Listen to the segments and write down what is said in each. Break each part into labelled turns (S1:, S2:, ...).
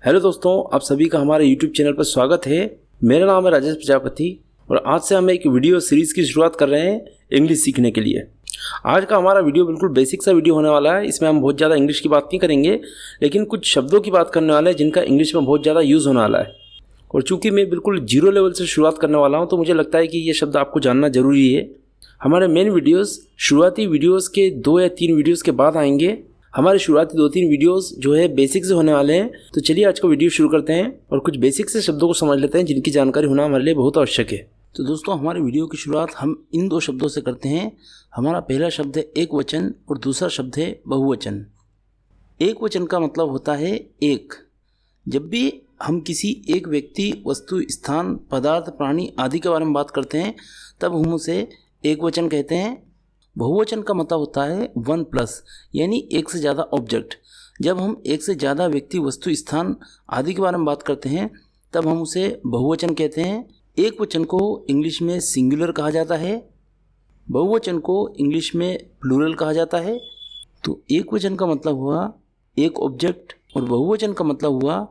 S1: Hello दोस्तों, आप सभी का हमारे YouTube चैनल पर स्वागत है। मेरा नाम है राजेश प्रजापति और आज से हम एक वीडियो सीरीज़ की शुरुआत कर रहे हैं इंग्लिश सीखने के लिए। आज का हमारा वीडियो बिल्कुल बेसिक सा वीडियो होने वाला है। इसमें हम बहुत ज़्यादा इंग्लिश की बात नहीं करेंगे, लेकिन कुछ शब्दों की बात करने वाले हैं जिनका इंग्लिश में बहुत ज़्यादा यूज़ होने वाला है। और चूँकि मैं बिल्कुल जीरो लेवल से शुरुआत करने वाला हूँ, तो मुझे लगता है कि ये शब्द आपको जानना ज़रूरी है। हमारे मेन वीडियोज़ शुरुआती वीडियोज़ के 2 या 3 वीडियोज़ के बाद आएंगे। हमारे शुरुआती 2-3 वीडियोस जो है बेसिक से होने वाले हैं। तो चलिए आज का वीडियो शुरू करते हैं और कुछ बेसिक से शब्दों को समझ लेते हैं जिनकी जानकारी होना हमारे लिए बहुत आवश्यक है। तो दोस्तों, हमारे वीडियो की शुरुआत हम इन 2 शब्दों से करते हैं। हमारा पहला शब्द है एक वचन और दूसरा शब्द है बहुवचन। एक वचन का मतलब होता है एक। जब भी हम किसी एक व्यक्ति, वस्तु, स्थान, पदार्थ, प्राणी आदि के बारे में बात करते हैं तब हम उसे एक वचन कहते हैं। बहुवचन का मतलब होता है 1+ यानी एक से ज़्यादा ऑब्जेक्ट। जब हम एक से ज़्यादा व्यक्ति, वस्तु, स्थान आदि के बारे में बात करते हैं तब हम उसे बहुवचन कहते हैं। एक वचन को इंग्लिश में सिंगुलर कहा जाता है, बहुवचन को इंग्लिश में प्लूरल कहा जाता है। तो एक वचन का मतलब हुआ एक ऑब्जेक्ट और बहुवचन का मतलब हुआ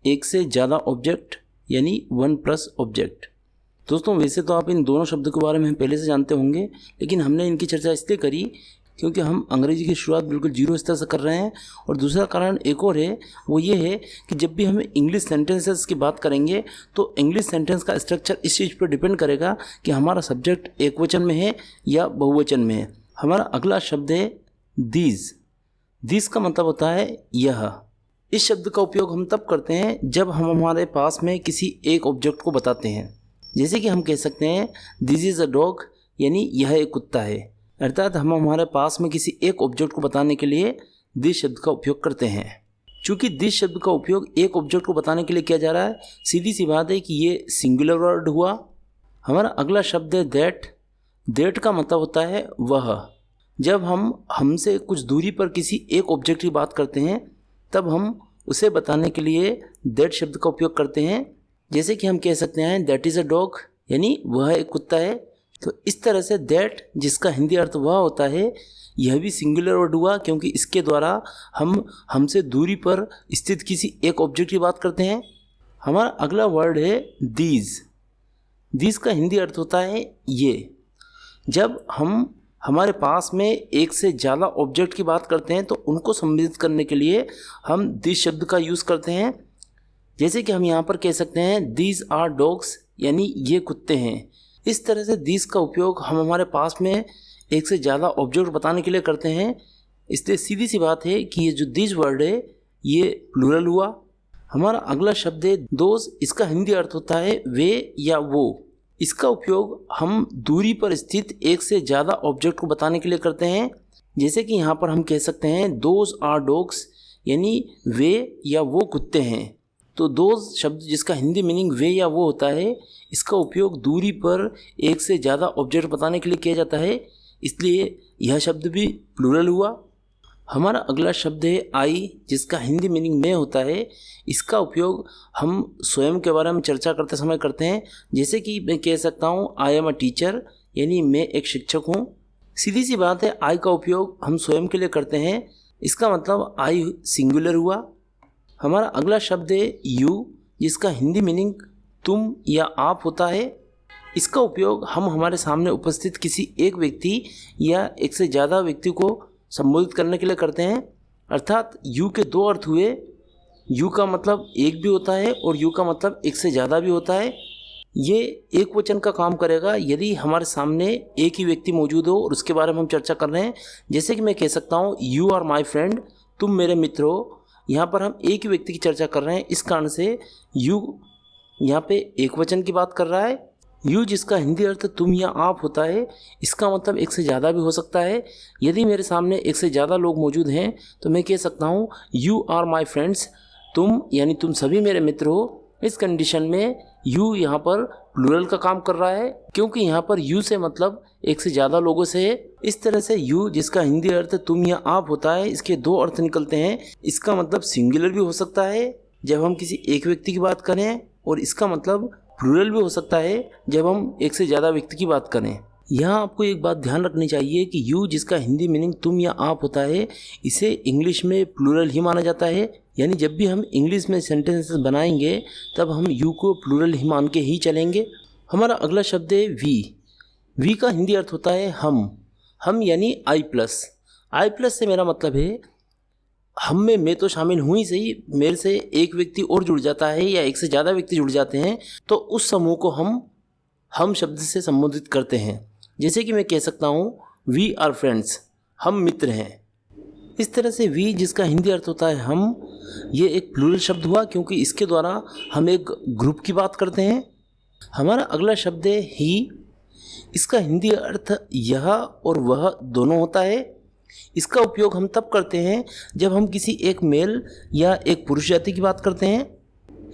S1: एक से ज़्यादा ऑब्जेक्ट यानी 1+ ऑब्जेक्ट। दोस्तों, वैसे तो आप इन दोनों शब्दों के बारे में पहले से जानते होंगे, लेकिन हमने इनकी चर्चा इसलिए करी क्योंकि हम अंग्रेजी की शुरुआत बिल्कुल जीरो स्तर से कर रहे हैं। और दूसरा कारण एक और है, वो ये है कि जब भी हम इंग्लिश सेंटेंसेस की बात करेंगे तो इंग्लिश सेंटेंस का स्ट्रक्चर इस चीज़ पर डिपेंड करेगा कि हमारा सब्जेक्ट एक वचन में है या बहुवचन में है। हमारा अगला शब्द है दीज। दीज का मतलब होता है यह। इस शब्द का उपयोग हम तब करते हैं जब हम हमारे पास में किसी एक ऑब्जेक्ट को बताते हैं। जैसे कि हम कह सकते हैं दिस इज़ अ डॉग, यानी यह एक कुत्ता है। अर्थात हम हमारे पास में किसी एक ऑब्जेक्ट को बताने के लिए दिस शब्द का उपयोग करते हैं। चूँकि दिस शब्द का उपयोग एक ऑब्जेक्ट को बताने के लिए किया जा रहा है, सीधी सी बात है कि ये सिंगुलर वर्ड हुआ। हमारा अगला शब्द है दैट। दैट का मतलब होता है वह। जब हम हमसे कुछ दूरी पर किसी एक ऑब्जेक्ट की बात करते हैं तब हम उसे बताने के लिए दैट शब्द का उपयोग करते हैं। जैसे कि हम कह सकते हैं दैट इज़ अ डॉग, यानी वह एक कुत्ता है। तो इस तरह से दैट, जिसका हिंदी अर्थ वह होता है, यह भी सिंगुलर वर्ड हुआ क्योंकि इसके द्वारा हम हमसे दूरी पर स्थित किसी एक ऑब्जेक्ट की बात करते हैं। हमारा अगला वर्ड है दीज। दीज का हिंदी अर्थ होता है ये। जब हम हमारे पास में एक से ज़्यादा ऑब्जेक्ट की बात करते हैं तो उनको संबोधित करने के लिए हम दिस शब्द का यूज़ करते हैं। जैसे कि हम यहाँ पर कह सकते हैं दीज आर डॉग्स, यानी ये कुत्ते हैं। इस तरह से दीज का उपयोग हम हमारे पास में एक से ज़्यादा ऑब्जेक्ट बताने के लिए करते हैं। इसलिए सीधी सी बात है कि ये जो दीज वर्ड है ये प्लूरल हुआ। हमारा अगला शब्द है दोज। इसका हिंदी अर्थ होता है वे या वो। इसका उपयोग हम दूरी पर स्थित एक से ज़्यादा ऑब्जेक्ट को बताने के लिए करते हैं। जैसे कि यहाँ पर हम कह सकते हैं दोज आर डॉग्स, यानी वे या वो कुत्ते हैं। तो दोज शब्द, जिसका हिंदी मीनिंग वे या वो होता है, इसका उपयोग दूरी पर एक से ज़्यादा ऑब्जेक्ट बताने के लिए किया जाता है, इसलिए यह शब्द भी प्लूरल हुआ। हमारा अगला शब्द है आई, जिसका हिंदी मीनिंग मैं होता है। इसका उपयोग हम स्वयं के बारे में चर्चा करते समय करते हैं। जैसे कि मैं कह सकता हूँ आई एम अ टीचर, यानी मैं एक शिक्षक हूँ। सीधी सी बात है, आई का उपयोग हम स्वयं के लिए करते हैं। इसका मतलब आई सिंगुलर हुआ। हमारा अगला शब्द है यू, जिसका हिंदी मीनिंग तुम या आप होता है। इसका उपयोग हम हमारे सामने उपस्थित किसी एक व्यक्ति या एक से ज़्यादा व्यक्ति को संबोधित करने के लिए करते हैं। अर्थात यू के 2 अर्थ हुए। यू का मतलब एक भी होता है और यू का मतलब एक से ज़्यादा भी होता है। ये एक वचन का काम करेगा यदि हमारे सामने एक ही व्यक्ति मौजूद हो और उसके बारे में हम चर्चा कर रहे हैं। जैसे कि मैं कह सकता हूँ यू आर माई फ्रेंड, तुम मेरे मित्र हो। यहाँ पर हम एक ही व्यक्ति की चर्चा कर रहे हैं, इस कारण से यू यहाँ पे एक वचन की बात कर रहा है। यू, जिसका हिंदी अर्थ तुम या आप होता है, इसका मतलब एक से ज़्यादा भी हो सकता है। यदि मेरे सामने एक से ज़्यादा लोग मौजूद हैं तो मैं कह सकता हूँ यू आर माई फ्रेंड्स, तुम यानी तुम सभी मेरे मित्र हो। इस कंडीशन में यू यहाँ पर प्लूरल का काम कर रहा है क्योंकि यहाँ पर यू से मतलब एक से ज़्यादा लोगों से है। इस तरह से यू, जिसका हिंदी अर्थ तुम या आप होता है, इसके 2 अर्थ निकलते हैं। इसका मतलब सिंगुलर भी हो सकता है जब हम किसी एक व्यक्ति की बात करें, और इसका मतलब प्लूरल भी हो सकता है जब हम एक से ज़्यादा व्यक्ति की बात करें। यहाँ आपको एक बात ध्यान रखनी चाहिए कि यू, जिसका हिंदी मीनिंग तुम या आप होता है, इसे इंग्लिश में प्लूरल ही माना जाता है। यानी जब भी हम इंग्लिश में सेंटेंसेस बनाएंगे तब हम यू को प्लूरल ही मान के ही चलेंगे। हमारा अगला शब्द है वी। वी का हिंदी अर्थ होता है हम यानी आई प्लस। आई प्लस से मेरा मतलब है हम में मैं तो शामिल हूँ ही सही, मेरे से एक व्यक्ति और जुड़ जाता है या एक से ज़्यादा व्यक्ति जुड़ जाते हैं तो उस समूह को हम शब्द से संबोधित करते हैं। जैसे कि मैं कह सकता हूँ वी आर फ्रेंड्स, हम मित्र हैं। इस तरह से वी जिसका हिंदी अर्थ होता है ये एक प्लूरल शब्द हुआ क्योंकि इसके द्वारा हम एक ग्रुप की बात करते हैं। हमारा अगला शब्द है ही। इसका हिंदी अर्थ यह और वह दोनों होता है। इसका उपयोग हम तब करते हैं जब हम किसी एक मेल या एक पुरुष जाति की बात करते हैं।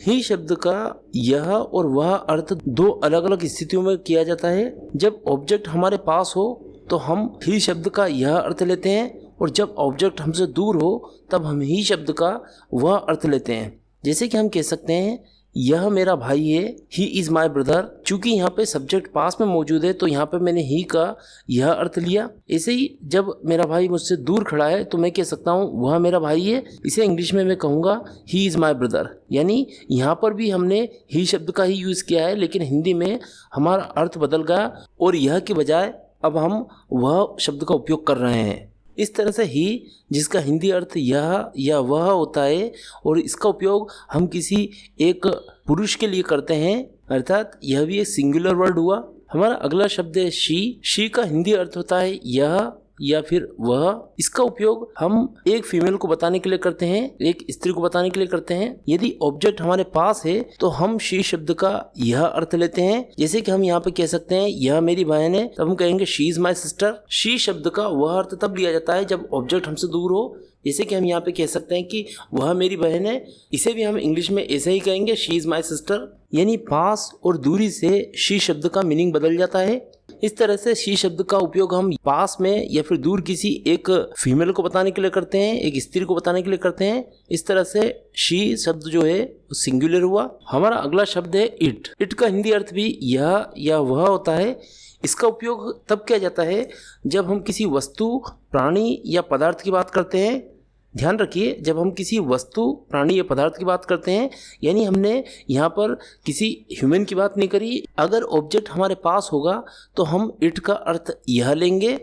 S1: ही शब्द का यह और वह अर्थ दो अलग अलग स्थितियों में किया जाता है। जब ऑब्जेक्ट हमारे पास हो तो हम ही शब्द का यह अर्थ लेते हैं और जब ऑब्जेक्ट हमसे दूर हो तब हम ही शब्द का वह अर्थ लेते हैं। जैसे कि हम कह सकते हैं यह मेरा भाई है, ही इज़ माई ब्रदर। चूँकि यहाँ पे सब्जेक्ट पास में मौजूद है तो यहाँ पे मैंने ही का यह अर्थ लिया। ऐसे ही जब मेरा भाई मुझसे दूर खड़ा है तो मैं कह सकता हूँ वह मेरा भाई है। इसे इंग्लिश में मैं कहूँगा ही इज़ माई ब्रदर। यानी यहाँ पर भी हमने ही शब्द का ही यूज़ किया है लेकिन हिंदी में हमारा अर्थ बदल गया और यह के बजाय अब हम वह शब्द का उपयोग कर रहे हैं। इस तरह से ही जिसका हिंदी अर्थ यह या वह होता है और इसका उपयोग हम किसी एक पुरुष के लिए करते हैं, अर्थात यह भी एक सिंगुलर वर्ड हुआ। हमारा अगला शब्द है शी का हिंदी अर्थ होता है यह या फिर वह। इसका उपयोग हम एक फीमेल को बताने के लिए करते हैं, एक स्त्री को बताने के लिए करते हैं। यदि ऑब्जेक्ट हमारे पास है तो हम शी शब्द का यह अर्थ लेते हैं। जैसे कि हम यहाँ पे कह सकते हैं यह मेरी बहन है, तब हम कहेंगे she is my sister. She शब्द का वह अर्थ तब लिया जाता है जब ऑब्जेक्ट हमसे दूर हो। जैसे कि हम यहाँ पे कह सकते हैं कि वह मेरी बहन है, इसे भी हम इंग्लिश में ऐसे ही कहेंगे शी इज माई सिस्टर। यानी पास और दूरी से शी शब्द का मीनिंग बदल जाता है। इस तरह से शी शब्द का उपयोग हम पास में या फिर दूर किसी एक फीमेल को बताने के लिए करते हैं, एक स्त्री को बताने के लिए करते हैं। इस तरह से शी शब्द जो है सिंगुलर हुआ। हमारा अगला शब्द है इट का हिंदी अर्थ भी यह या वह होता है। इसका उपयोग तब किया जाता है जब हम किसी वस्तु, प्राणी या पदार्थ की बात करते हैं। ध्यान रखिए, जब हम किसी वस्तु, प्राणी या पदार्थ की बात करते हैं यानी हमने यहाँ पर किसी ह्यूमन की बात नहीं करी। अगर ऑब्जेक्ट हमारे पास होगा तो हम इट का अर्थ यह लेंगे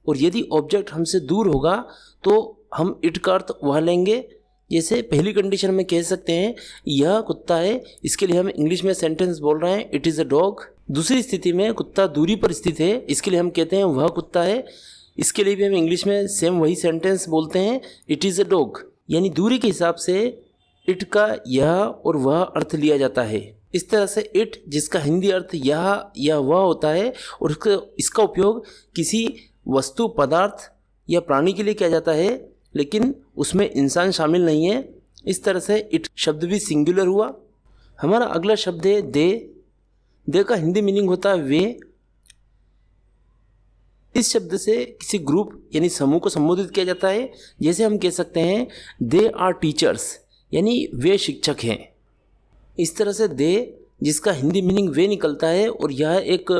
S1: और यदि ऑब्जेक्ट हमसे दूर होगा तो हम इट का अर्थ वह लेंगे। जैसे पहली कंडीशन में कह सकते हैं यह कुत्ता है, इसके लिए हम इंग्लिश में सेंटेंस बोल रहे हैं इट इज़ अ डॉग। दूसरी स्थिति में कुत्ता दूरी पर स्थित है, इसके लिए हम कहते हैं वह कुत्ता है, इसके लिए भी हम इंग्लिश में सेम वही सेंटेंस बोलते हैं इट इज़ अ डॉग। यानी दूरी के हिसाब से इट का यह और वह अर्थ लिया जाता है। इस तरह से इट जिसका हिंदी अर्थ यह या वह होता है और इसका उपयोग किसी वस्तु, पदार्थ या प्राणी के लिए किया जाता है लेकिन उसमें इंसान शामिल नहीं है। इस तरह से इट शब्द भी सिंगुलर हुआ। हमारा अगला शब्द है दे का हिंदी मीनिंग होता है वे। इस शब्द से किसी ग्रुप यानी समूह को संबोधित किया जाता है। जैसे हम कह सकते हैं दे आर टीचर्स, यानी वे शिक्षक हैं। इस तरह से दे जिसका हिंदी मीनिंग वे निकलता है और यह एक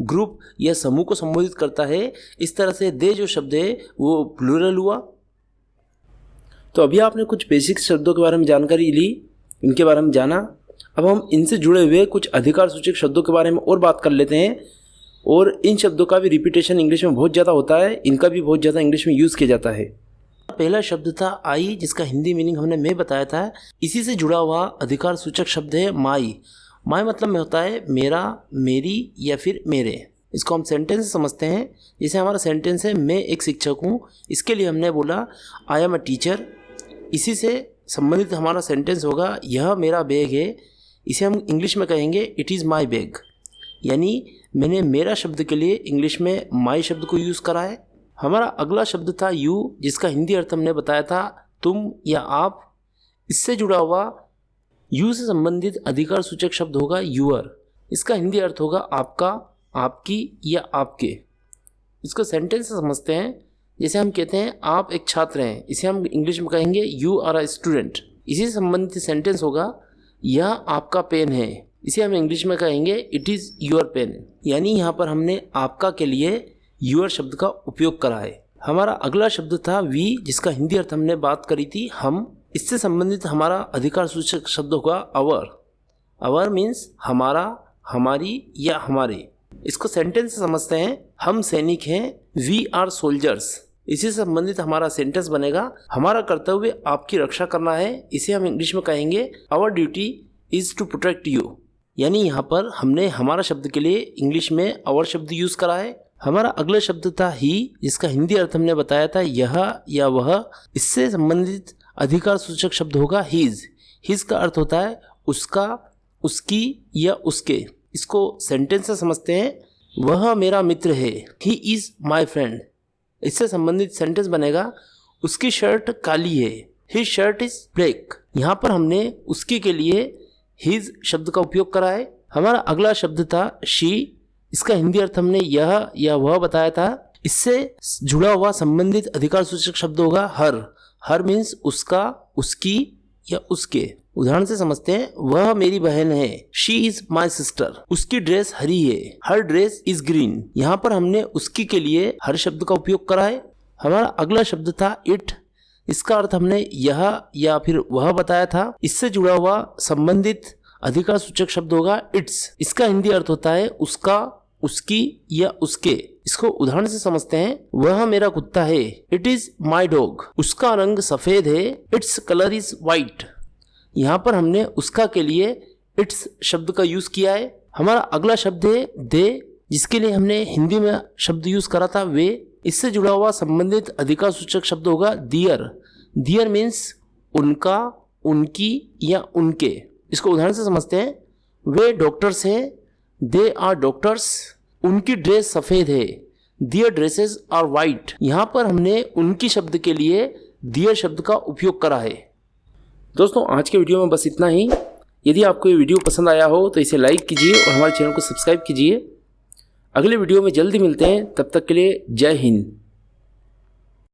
S1: ग्रुप या समूह को संबोधित करता है। इस तरह से दे जो शब्द है वो प्लूरल हुआ। तो अभी आपने कुछ बेसिक शब्दों के बारे में जानकारी ली, इनके बारे में जाना। अब हम इनसे जुड़े हुए कुछ अधिकार सूचक शब्दों के बारे में और बात कर लेते हैं। और इन शब्दों का भी रिपीटेशन इंग्लिश में बहुत ज़्यादा होता है, इनका भी बहुत ज़्यादा इंग्लिश में यूज़ किया जाता है। पहला शब्द था आई, जिसका हिंदी मीनिंग हमने मैं बताया था। इसी से जुड़ा हुआ अधिकार सूचक शब्द है माई। माई मतलब में होता है मेरा, मेरी या फिर मेरे। इसको हम सेंटेंस समझते हैं। जैसे हमारा सेंटेंस है मैं एक शिक्षक हूँ, इसके लिए हमने बोला आई एम अ टीचर। इसी से संबंधित हमारा सेंटेंस होगा यह मेरा बैग है, इसे हम इंग्लिश में कहेंगे इट इज़ माई बैग। यानी मैंने मेरा शब्द के लिए इंग्लिश में माई शब्द को यूज़ करा है। हमारा अगला शब्द था यू, जिसका हिंदी अर्थ हमने बताया था तुम या आप। इससे जुड़ा हुआ यू से संबंधित अधिकार सूचक शब्द होगा यूअर। इसका हिंदी अर्थ होगा आपका, आपकी या आपके। इसको सेंटेंस से समझते हैं। जैसे हम कहते हैं आप एक छात्र हैं, इसे हम इंग्लिश में कहेंगे यू आर अ स्टूडेंट। इसी से संबंधित सेंटेंस होगा यह आपका पेन है, इसे हम इंग्लिश में कहेंगे इट इज़ योर पेन। यानी यहाँ पर हमने आपका के लिए योर शब्द का उपयोग करा है। हमारा अगला शब्द था वी, जिसका हिंदी अर्थ हमने बात करी थी हम। इससे संबंधित हमारा अधिकार सूचक शब्द होगा अवर। अवर मीन्स हमारा, हमारी या हमारे। इसको सेंटेंस से समझते हैं। हम सैनिक हैं, वी आर सोल्जर्स। इसी से संबंधित हमारा सेंटेंस बनेगा, हमारा कर्तव्य आपकी रक्षा करना है। इसे हम इंग्लिश में कहेंगे our duty is to protect you. यानी यहाँ पर हमने हमारा शब्द के लिए इंग्लिश में आवर शब्द यूज करा है। हमारा अगला शब्द था ही, जिसका हिंदी अर्थ हमने बताया था यह या वह। इससे संबंधित अधिकार सूचक शब्द होगा हीज। हीज का अर्थ होता है उसका, उसकी या उसके। इसको सेंटेंस से समझते हैं। वह मेरा मित्र है, ही इज माई फ्रेंड। इससे संबंधित सेंटेंस बनेगा, उसकी शर्ट काली है, हिज शर्ट इज ब्लैक। यहाँ पर हमने उसकी के लिए हिज शब्द का उपयोग करा है। हमारा अगला शब्द था शी। इसका हिंदी अर्थ हमने यह या वह बताया था। इससे जुड़ा हुआ संबंधित अधिकार सूचक शब्द होगा हर। हर मीन्स उसका, उसकी या उसके। उदाहरण से समझते हैं, वह मेरी बहन है, शी इज माई सिस्टर। उसकी ड्रेस हरी है, हर ड्रेस इज ग्रीन। यहाँ पर हमने उसकी के लिए हर शब्द का उपयोग करा है। हमारा अगला शब्द था इट। इसका अर्थ हमने यह या फिर वह बताया था। इससे जुड़ा हुआ संबंधित अधिकार सूचक शब्द होगा इट्स। इसका हिंदी अर्थ होता है उसका, उसकी या उसके। इसको उदाहरण से समझते हैं, वह मेरा कुत्ता है, इट इज माई डॉग। उसका रंग सफेद है, इट्स कलर इज वाइट। यहाँ पर हमने उसका के लिए इट्स शब्द का यूज किया है। हमारा अगला शब्द है दे, जिसके लिए हमने हिंदी में शब्द यूज करा था वे। इससे जुड़ा हुआ संबंधित अधिकार सूचक शब्द होगा दियर। दियर मीन्स उनका, उनकी या उनके। इसको उदाहरण से समझते हैं, वे डॉक्टर्स हैं, दे आर डॉक्टर्स। उनकी ड्रेस सफ़ेद है, दियर ड्रेसेस आर वाइट। यहाँ पर हमने उनकी शब्द के लिए दियर शब्द का उपयोग करा है। दोस्तों, आज के वीडियो में बस इतना ही। यदि आपको ये वीडियो पसंद आया हो तो इसे लाइक कीजिए और हमारे चैनल को सब्सक्राइब कीजिए। अगले वीडियो में जल्दी मिलते हैं, तब तक के लिए जय हिंद।